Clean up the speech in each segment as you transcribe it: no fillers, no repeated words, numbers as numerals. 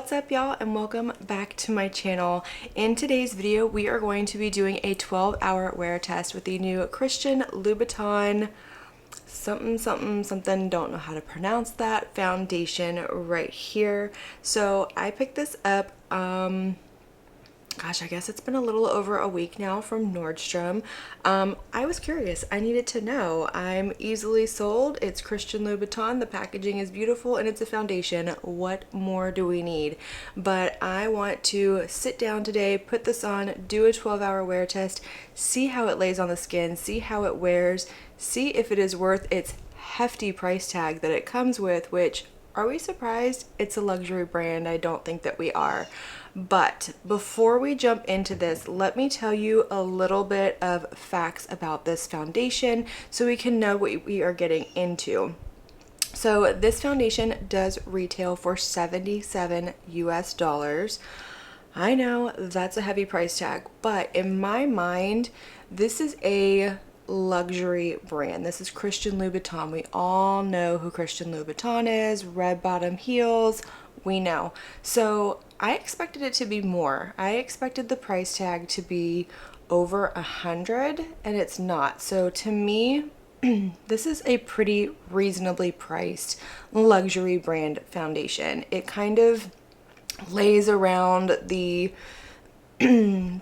What's up, y'all, and welcome back to my channel. In today's video we are going to be doing a 12-hour wear test with the new Christian Louboutin something, don't know how to pronounce that, foundation right here. So I picked this up gosh, I guess it's been a little over a week now from Nordstrom. I was curious. I needed to know. I'm easily sold. It's Christian Louboutin. The packaging is beautiful and it's a foundation. What more do we need? But I want to sit down today, put this on, do a 12-hour wear test, see how it lays on the skin, see how it wears, see if it is worth its hefty price tag that it comes with, which, are we surprised? It's a luxury brand. I don't think that we are. But before we jump into this, let me tell you a little bit of facts about this foundation so we can know what we are getting into. So this foundation does retail for $77 US. I know that's a heavy price tag, but in my mind, this is a luxury brand. This is Christian Louboutin. We all know who Christian Louboutin is. Red bottom heels, we know. So I expected it to be more. I expected the price tag to be over 100, and it's not. So to me, this is a pretty reasonably priced luxury brand foundation. It kind of lays around the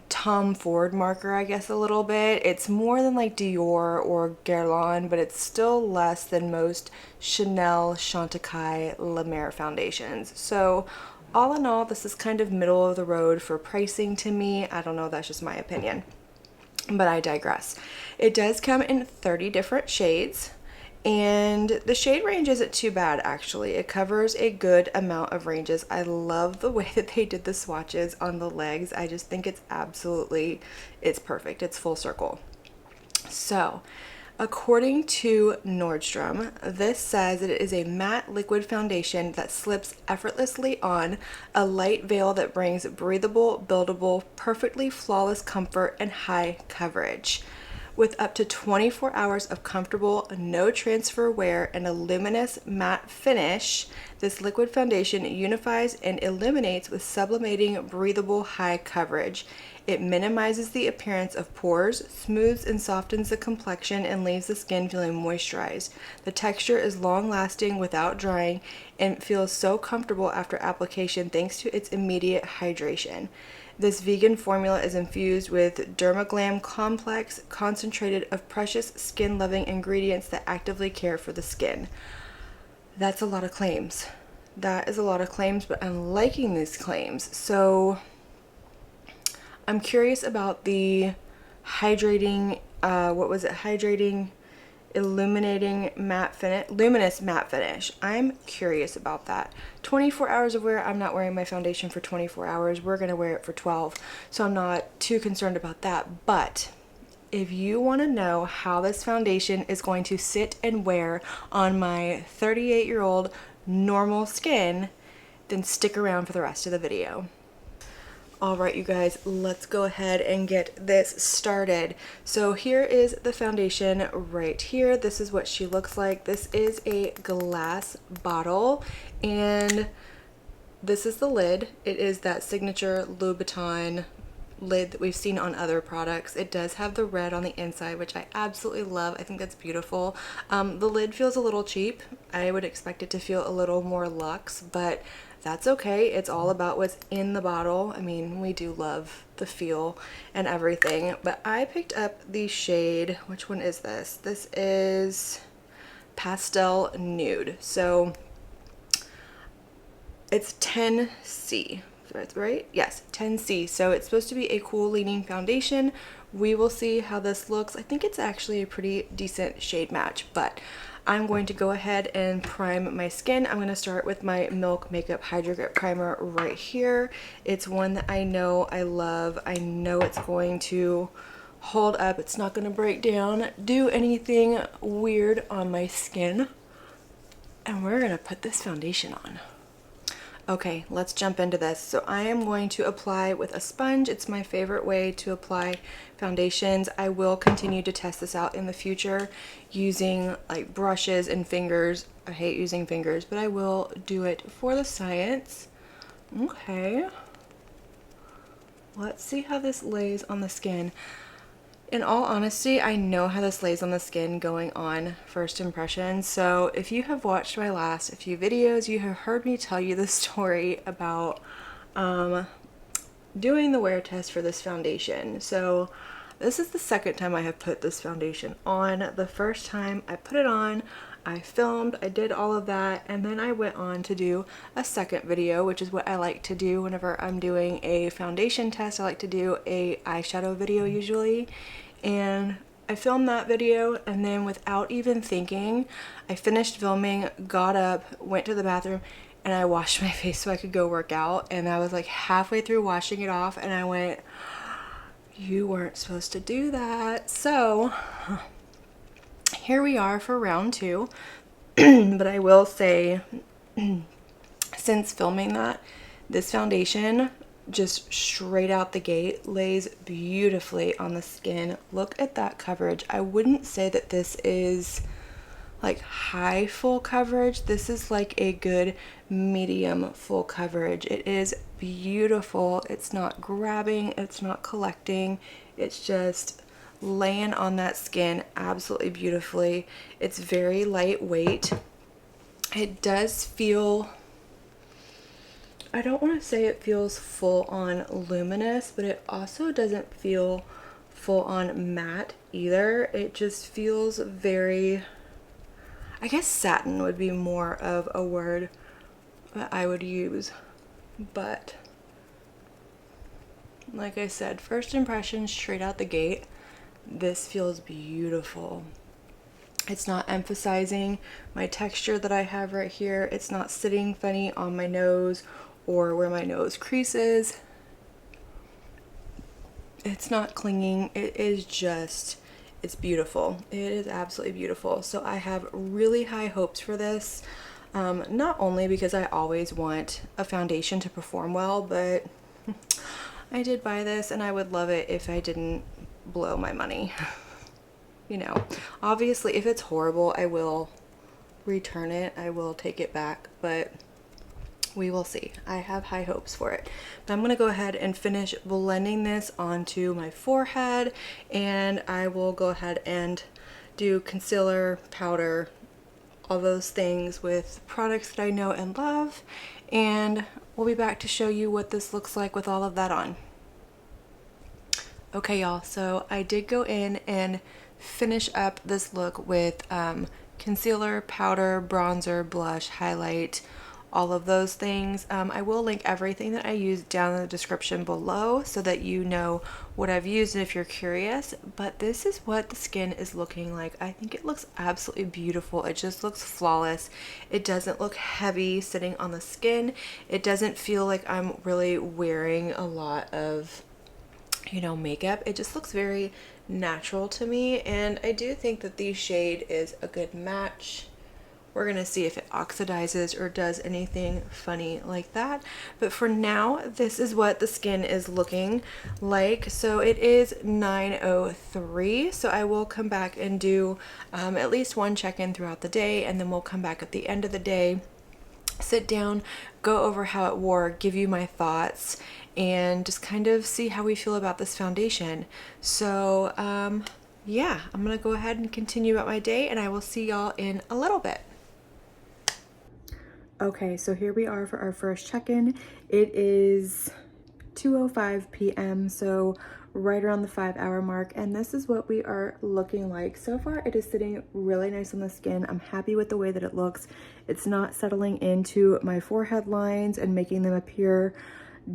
Tom Ford marker, I guess, a little bit. It's more than like Dior or Guerlain, but it's still less than most Chanel, Chantecaille, La Mer foundations. So all in all, this is kind of middle of the road for pricing to me. I don't know, that's just my opinion, but I digress. It does come in 30 different shades. And the shade range isn't too bad, actually. It covers a good amount of ranges. I love the way that they did the swatches on the legs. I just think it's perfect. It's full circle. So, according to Nordstrom, this says that it is a matte liquid foundation that slips effortlessly on, a light veil that brings breathable, buildable, perfectly flawless comfort and high coverage. With up to 24 hours of comfortable, no transfer wear and a luminous matte finish, this liquid foundation unifies and illuminates with sublimating, breathable, high coverage. It minimizes the appearance of pores, smooths and softens the complexion, and leaves the skin feeling moisturized. The texture is long-lasting without drying and feels so comfortable after application thanks to its immediate hydration. This vegan formula is infused with Dermaglam Complex, concentrated of precious skin-loving ingredients that actively care for the skin. That's a lot of claims. That is a lot of claims, but I'm liking these claims. So I'm curious about the hydrating, hydrating, illuminating matte finish, luminous matte finish. I'm curious about that. 24 hours of wear. I'm not wearing my foundation for 24 hours. We're gonna wear it for 12, so I'm not too concerned about that. But if you want to know how this foundation is going to sit and wear on my 38-year-old normal skin, then stick around for the rest of the video. Alright, you guys, let's go ahead and get this started. So here is the foundation right here. This is what she looks like. This is a glass bottle, and this is the lid. It is that signature Louboutin lid that we've seen on other products. It does have the red on the inside, which I absolutely love. I think that's beautiful. The lid feels a little cheap. I would expect it to feel a little more luxe, but that's okay. It's all about what's in the bottle. I mean, we do love the feel and everything, but I picked up the shade. Which one is this? This is Pastel Nude. So it's 10C, right? Yes, 10C. So it's supposed to be a cool leaning foundation. We will see how this looks. I think it's actually a pretty decent shade match, but I'm going to go ahead and prime my skin. I'm going to start with my Milk Makeup Hydro Grip Primer right here. It's one that I know I love. I know it's going to hold up. It's not going to break down, do anything weird on my skin. And we're going to put this foundation on. Okay, let's jump into this. So I am going to apply with a sponge. It's my favorite way to apply foundations. I will continue to test this out in the future using like brushes and fingers. I hate using fingers, but I will do it for the science. Okay. Let's see how this lays on the skin. In all honesty, I know how this lays on the skin going on first impression. So if you have watched my last few videos, you have heard me tell you the story about doing the wear test for this foundation. So this is the second time I have put this foundation on. The first time I put it on, I filmed, I did all of that, and then I went on to do a second video, which is what I like to do whenever I'm doing a foundation test. I like to do a eyeshadow video usually, and I filmed that video, and then without even thinking, I finished filming, got up, went to the bathroom, and I washed my face so I could go work out. And I was like halfway through washing it off, and I went, you weren't supposed to do that. So here we are for round 2. But I will say, since filming that, this foundation just straight out the gate lays beautifully on the skin. Look at that coverage. I wouldn't say that this is like high full coverage. This is like a good medium full coverage. It is beautiful. It's not grabbing, it's not collecting, it's just laying on that skin absolutely beautifully. It's very lightweight. It does feel, I don't want to say it feels full on luminous, but it also doesn't feel full on matte either. It just feels very, I guess satin would be more of a word that I would use, but like I said, first impression straight out the gate, this feels beautiful. It's not emphasizing my texture that I have right here. It's not sitting funny on my nose or where my nose creases. It's not clinging. It is just, it's beautiful. It is absolutely beautiful. So I have really high hopes for this. Not only because I always want a foundation to perform well, but I did buy this and I would love it if I didn't blow my money. You know, obviously if it's horrible, I will return it. I will take it back, but we will see. I have high hopes for it. But I'm going to go ahead and finish blending this onto my forehead, and I will go ahead and do concealer, powder, all those things with products that I know and love, and we'll be back to show you what this looks like with all of that on. Okay y'all, so I did go in and finish up this look with concealer, powder, bronzer, blush, highlight, all of those things. I will link everything that I used down in the description below so that you know what I've used and if you're curious, but this is what the skin is looking like. I think it looks absolutely beautiful. It just looks flawless. It doesn't look heavy sitting on the skin. It doesn't feel like I'm really wearing a lot of, you know, makeup. It just looks very natural to me, and I do think that the shade is a good match. We're gonna see if it oxidizes or does anything funny like that, but for now this is what the skin is looking like. So it is 9:03, so I will come back and do at least one check-in throughout the day, and then we'll come back at the end of the day, sit down, go over how it wore, give you my thoughts, and just kind of see how we feel about this foundation. So yeah, I'm gonna go ahead and continue about my day, and I will see y'all in a little bit. Okay, so here we are for our first check-in. It is 2:05 p.m., so right around the 5-hour mark, and this is what we are looking like. So far it is sitting really nice on the skin. I'm happy with the way that it looks. It's not settling into my forehead lines and making them appear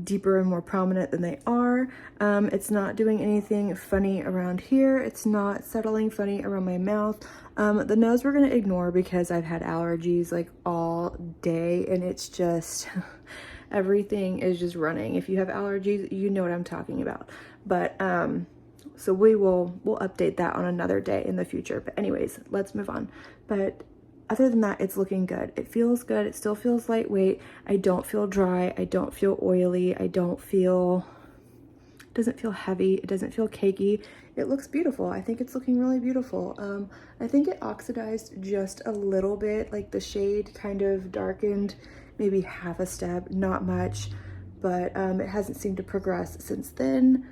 deeper and more prominent than they are. It's not doing anything funny around here. It's not settling funny around my mouth. The nose we're gonna ignore because I've had allergies like all day, and it's just everything is just running. If you have allergies, you know what I'm talking about. But so we'll update that on another day in the future. But anyways, let's move on. But other than that, it's looking good. It feels good. It still feels lightweight. I don't feel dry. I don't feel oily. I don't feel, it doesn't feel heavy. It doesn't feel cakey. It looks beautiful. I think it's looking really beautiful. I think it oxidized just a little bit, like the shade kind of darkened maybe half a step, not much. but it hasn't seemed to progress since then.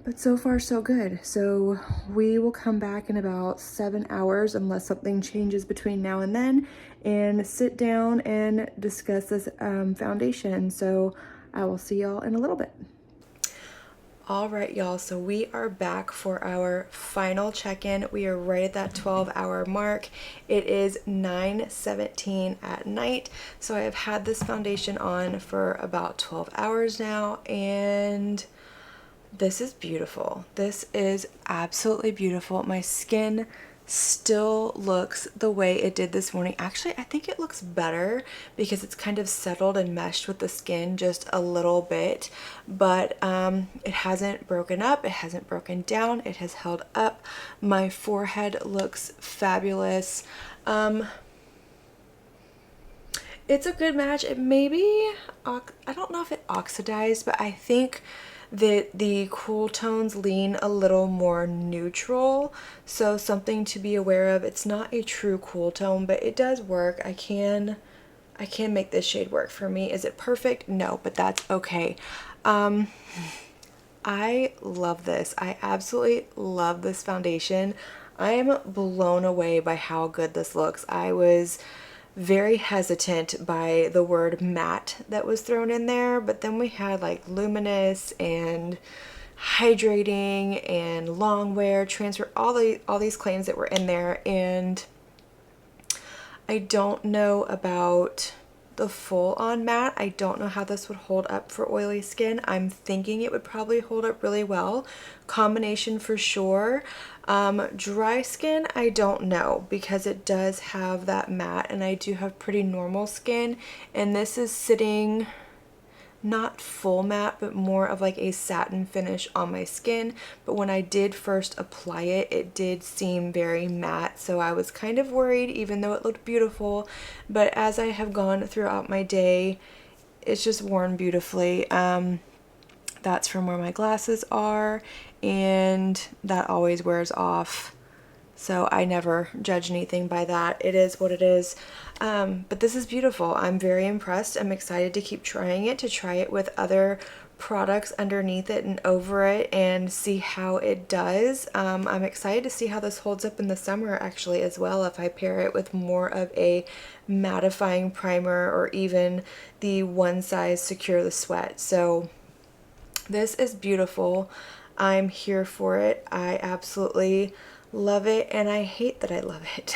But so far so good. So we will come back in about 7 hours unless something changes between now and then, and sit down and discuss this foundation. So I will see y'all in a little bit. All right, y'all, so we are back for our final check-in. We are right at that 12-hour mark. It is 9:17 at night. So I have had this foundation on for about 12 hours now, and this is beautiful. This is absolutely beautiful. My skin still looks the way it did this morning. Actually, I think it looks better because it's kind of settled and meshed with the skin just a little bit, but it hasn't broken up, it hasn't broken down, it has held up. My forehead looks fabulous. It's a good match. It maybe, I don't know if it oxidized, but I think that the cool tones lean a little more neutral, so something to be aware of. It's not a true cool tone, but it does work. I can make this shade work for me. Is it perfect? No, but that's okay. I love this. I absolutely love this foundation. I am blown away by how good this looks. I was very hesitant by the word matte that was thrown in there, but then we had like luminous and hydrating and long wear, transfer, all these claims that were in there, and I don't know about the full on matte. I don't know how this would hold up for oily skin. I'm thinking it would probably hold up really well. Combination for sure. Dry skin, I don't know, because it does have that matte and I do have pretty normal skin, and this is sitting not full matte, but more of like a satin finish on my skin. But when I did first apply it, it did seem very matte, so I was kind of worried, even though it looked beautiful. But as I have gone throughout my day, it's just worn beautifully. That's from where my glasses are, and that always wears off, so I never judge anything by that. It is what it is. But this is beautiful. I'm very impressed. I'm excited to keep trying it, to try it with other products underneath it and over it and see how it does. I'm excited to see how this holds up in the summer actually as well, if I pair it with more of a mattifying primer or even the One Size Secure the Sweat. So this is beautiful. I'm here for it. I absolutely love it, and I hate that I love it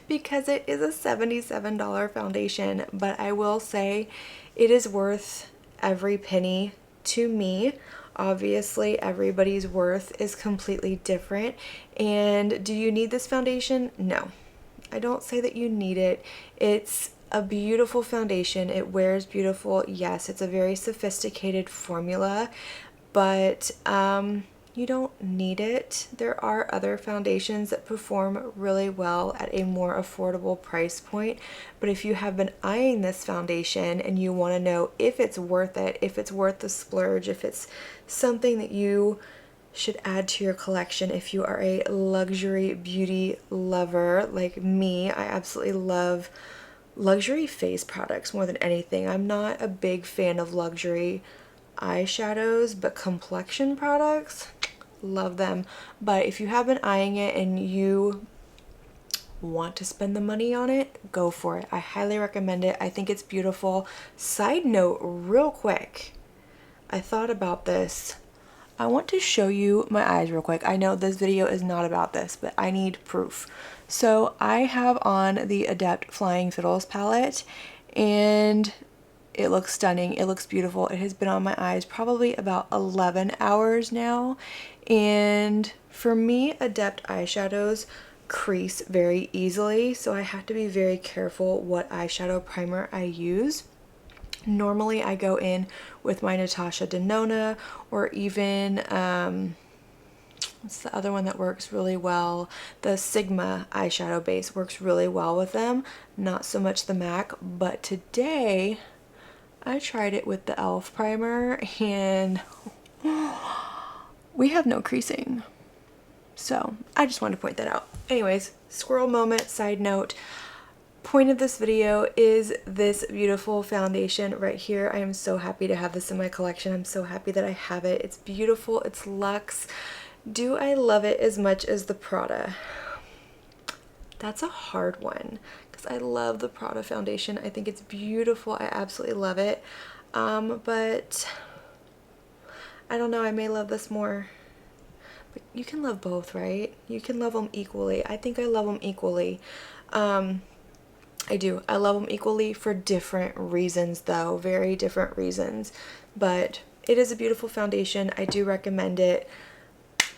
because it is a $77 foundation, but I will say it is worth every penny to me. Obviously, everybody's worth is completely different. And do you need this foundation? No, I don't say that you need it. It's a beautiful foundation. It wears beautiful. Yes, it's a very sophisticated formula, but you don't need it. There are other foundations that perform really well at a more affordable price point, but if you have been eyeing this foundation and you want to know if it's worth it, if it's worth the splurge, if it's something that you should add to your collection, if you are a luxury beauty lover like me, I absolutely love luxury face products more than anything. I'm not a big fan of luxury eyeshadows, but complexion products, love them. But if you have been eyeing it and you want to spend the money on it, go for it. I highly recommend it. I think it's beautiful. Side note, real quick, I thought about this. I want to show you my eyes real quick. I know this video is not about this, but I need proof. So I have on the Adept Flying Fiddles palette, and it looks stunning. It looks beautiful. It has been on my eyes probably about 11 hours now. And for me, Adept eyeshadows crease very easily, so I have to be very careful what eyeshadow primer I use. Normally I go in with my Natasha Denona, or even what's the other one that works really well? The Sigma eyeshadow base works really well with them. Not so much the MAC, but today I tried it with the e.l.f. primer and we have no creasing. So I just wanted to point that out. Anyways, squirrel moment, side note. point of this video is this beautiful foundation right here. I am so happy to have this in my collection. I'm so happy that I have it. It's beautiful. It's luxe. Do I love it as much as the Prada? That's a hard one because I love the Prada foundation. I think it's beautiful. I absolutely love it. But I don't know. I may love this more. But you can love both, right? You can love them equally. I think I love them equally. I do. I love them equally for different reasons though. Very different reasons. But it is a beautiful foundation. I do recommend it.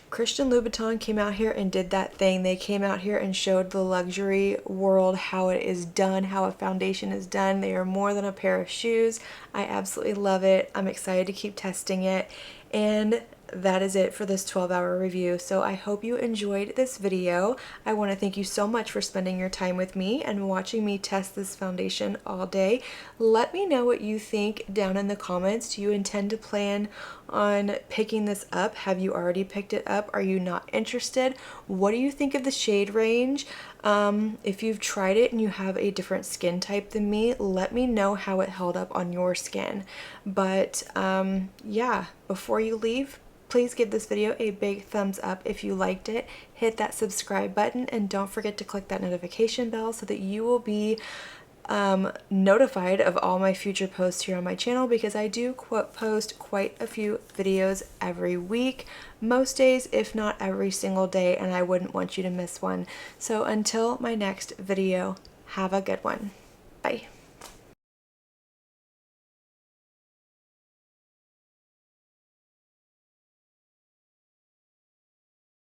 Christian Louboutin came out here and did that thing. They came out here and showed the luxury world how it is done, how a foundation is done. They are more than a pair of shoes. I absolutely love it. I'm excited to keep testing it. And that is it for this 12-hour review. So I hope you enjoyed this video. I want to thank you so much for spending your time with me and watching me test this foundation all day. Let me know what you think down in the comments. Do you intend to plan on picking this up? Have you already picked it up? Are you not interested? What do you think of the shade range? If you've tried it and you have a different skin type than me, let me know how it held up on your skin. But yeah, before you leave, please give this video a big thumbs up if you liked it. Hit that subscribe button and don't forget to click that notification bell so that you will be notified of all my future posts here on my channel, because I do post quite a few videos every week, most days if not every single day, and I wouldn't want you to miss one. So until my next video, have a good one. Bye.